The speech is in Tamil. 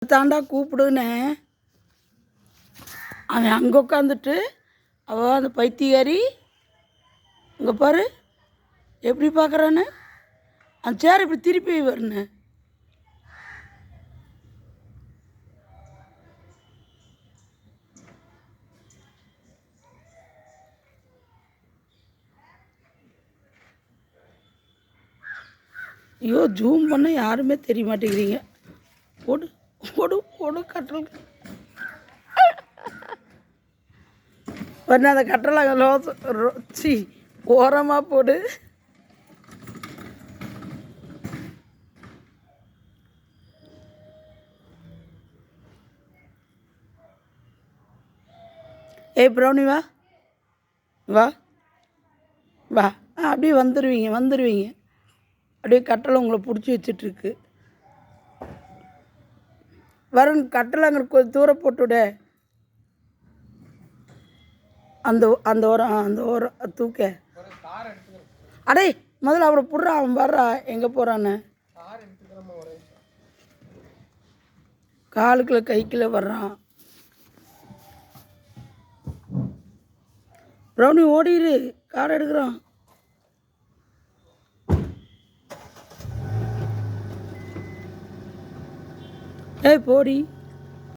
தாண்டா கூப்பிடுன்னு அவன் அங்கே உட்காந்துட்டு அவள் அந்த பைத்தியக்காரி இங்கே பாரு எப்படி பார்க்குறான்னு அந்த சேர் இப்படி திருப்பி வரணும். ஐயோ ஜூம் பண்ண யாருமே தெரிய மாட்டேங்கிறீங்க. ஓடு ஓடு ஓடு கட்டல் பண்ண அந்த கட்டளை சி ஓரமாக போடு. ஏய் ப்ரௌனி வா வா வா அப்படியே வந்துடுவீங்க அப்படியே கட்டளை உங்களை பிடிச்சி வச்சிட்ருக்கு. வருண் கட்டளை அங்கே கொஞ்சம் தூரம் போட்டுவிட. அந்த அந்த ஓரம் தூக்க. அடே முதல்ல அவரை புடுறா, அவன் வர்றா எங்கே போகிறான்னு. காலுக்குள்ள கைக்குள்ள வர்றான். ப்ரௌனி ஓடிடு, கார் எடுக்கிறான். ஏய் போடி.